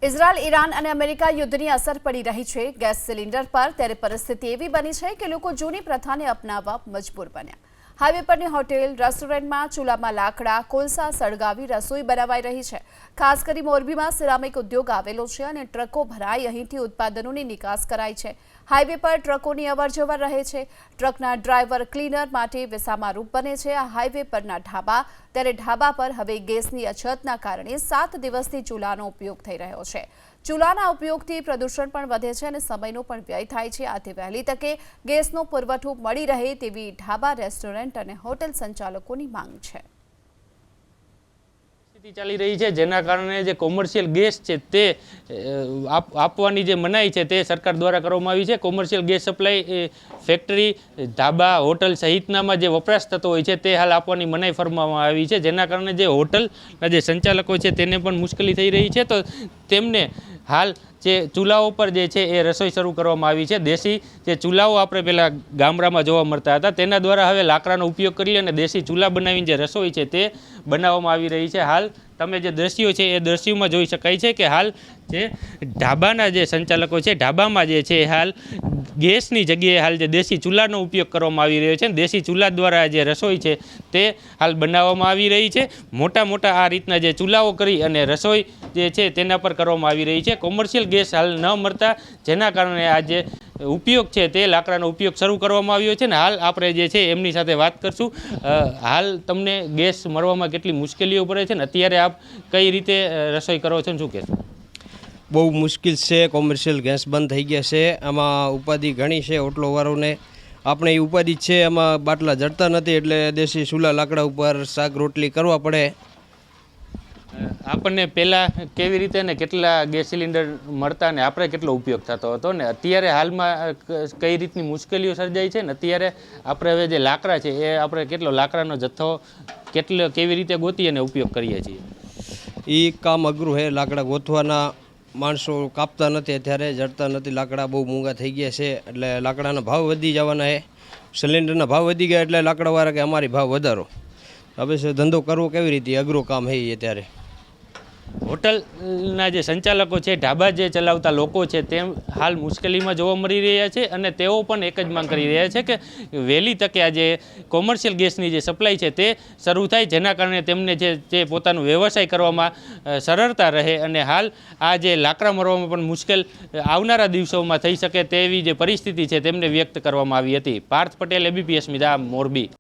Israel, Iran અને America યુદ્ધની અસર પડી રહી છે ગેસ સિલિન્ડર પર। ત્યારે પરિસ્થિતિ એવી બની છે કે લોકો જૂની પ્રથાને અપનાવવા મજબૂર બન્યા। હાઈવે પરની હોટેલ, રેસ્ટોરન્ટમાં ચૂલામાં લાકડા, કોલસા સળગાવી રસોઈ બનાવાઈ રહી છે। ખાસ કરી મોરબીમાં સિરામિક ઉદ્યોગ આવેલો છે અને ટ્રકો ભરાઈ અહીંથી ઉત્પાદનોની નિકાસ કરાય છે। હાઈવે પર ટ્રકોની અવરજવર રહે છે। ટ્રકના ડ્રાઈવર, ક્લીનર માટે વિસામારૂપ બને છે આ હાઈવે પરના ઢાબા। ત્યારે ઢાબા પર હવે ગેસની અછતના કારણે 7 દિવસથી ચૂલાનો ઉપયોગ થઈ રહ્યો છે। ચૂલાના ઉપયોગથી પ્રદૂષણ પણ વધે છે અને સમયનો પણ વ્યય થાય છે। આથી વહેલી તકે ગેસનો પુરવઠો મળી રહે તેવી ઢાબા, રેસ્ટોરન્ટ અને હોટેલ સંચાલકોની માંગ છે। ચાલી રહી છે, જેના કારણે જે કોમર્શિયલ ગેસ છે તે આપવાની જે મનાઈ છે તે સરકાર દ્વારા કરવામાં આવી છે। કોમર્શિયલ ગેસ સપ્લાય ફેક્ટરી, ધાબા, હોટલ સહિતનામાં જે વપરાશ થતો હોય છે તે હાલ આપવાની મનાઈ ફરમાવવામાં આવી છે, જેના કારણે જે હોટલના જે સંચાલકો છે તેને પણ મુશ્કેલી થઈ રહી છે। તો તેમને હાલ જે ચૂલાઓ પર જે છે એ રસોઈ શરૂ કરવામાં આવી છે। દેશી જે ચૂલાઓ આપણે પહેલાં ગામડામાં જોવા મળતા હતા તેના દ્વારા હવે લાકડાનો ઉપયોગ કરી અને દેશી ચૂલા બનાવીને જે રસોઈ છે તે બનાવવામાં આવી રહી છે। હાલ તમે જે દ્રશ્યો છે એ દ્રશ્યોમાં જોઈ શકાય છે કે હાલ જે ઢાબાના જે સંચાલકો છે ઢાબામાં જે છે હાલ ગેસની જગ્યાએ હાલ જે દેશી ચૂલાનો ઉપયોગ કરવામાં આવી રહ્યો છે। દેશી ચૂલા દ્વારા જે રસોઈ છે તે હાલ બનાવવામાં આવી રહી છે। મોટા મોટા આ રીતના જે ચૂલાઓ કરી અને રસોઈ જે છે તેના પર કરવામાં આવી રહી છે। કોમર્શિયલ ગેસ હાલ ન મળતા જેના કારણે આ જે ઉપયોગ છે તે લાકડાનો ઉપયોગ શરૂ કરવામાં આવ્યો છે ને હાલ આપણે જે છે એમની સાથે વાત કરશું। હાલ તમને ગેસ મળવામાં કેટલી મુશ્કેલીઓ પડે છે ને અત્યારે આપ કઈ રીતે રસોઈ કરો છો ને શું કહેશો? બહુ મુશ્કેલ છે। કોમર્શિયલ ગેસ બંધ થઈ ગયા છે। આમાં ઉપાધિ ઘણી છે હોટલોવાળાઓને। આપણે એ ઉપાધિ છે, આમાં બાટલા જડતા નથી એટલે દેશી ચૂલા લાકડા ઉપર શાક રોટલી કરવા પડે। આપણને પહેલાં કેવી રીતે ને કેટલા ગેસ સિલિન્ડર મળતા ને આપણે કેટલો ઉપયોગ થતો હતો ને અત્યારે હાલમાં કઈ રીતની મુશ્કેલીઓ સર્જાય છે ને અત્યારે આપણે હવે જે લાકડા છે એ આપણે કેટલો લાકડાનો જથ્થો કેવી રીતે ગોતી અને ઉપયોગ કરીએ છીએ? એ કામ અઘરું છે। લાકડા ગોતવાના માણસો કાપતા નથી, અત્યારે જડતા નથી। લાકડા બહુ મોંઘા થઈ ગયા છે એટલે લાકડાના ભાવ વધી જવાના છે। સિલિન્ડરના ભાવ વધી ગયા એટલે લાકડાવાળા કે અમારી ભાવ વધારો। હવે ધંધો કરવો કેવી રીતે? અઘરું કામ છે એ અત્યારે। હોટલના જે સંચાલકો છે, ઢાબા જે ચલાવતા લોકો છે તેમ હાલ મુશ્કેલીમાં જોવા મળી રહ્યા છે અને તેઓ પણ એક જ માંગ કરી રહ્યા છે કે વહેલી તકે આ જે કોમર્શિયલ ગેસની જે સપ્લાય છે તે શરૂ થાય, જેના કારણે તેમને જે પોતાનો વ્યવસાય કરવામાં સરળતા રહે અને હાલ આ જે લાકડા મળવામાં પણ મુશ્કેલ આવનારા દિવસોમાં થઈ શકે તેવી જે પરિસ્થિતિ છે તેમને વ્યક્ત કરવામાં આવી હતી। પાર્થ પટેલ, ABP અસ્મિતા, મોરબી।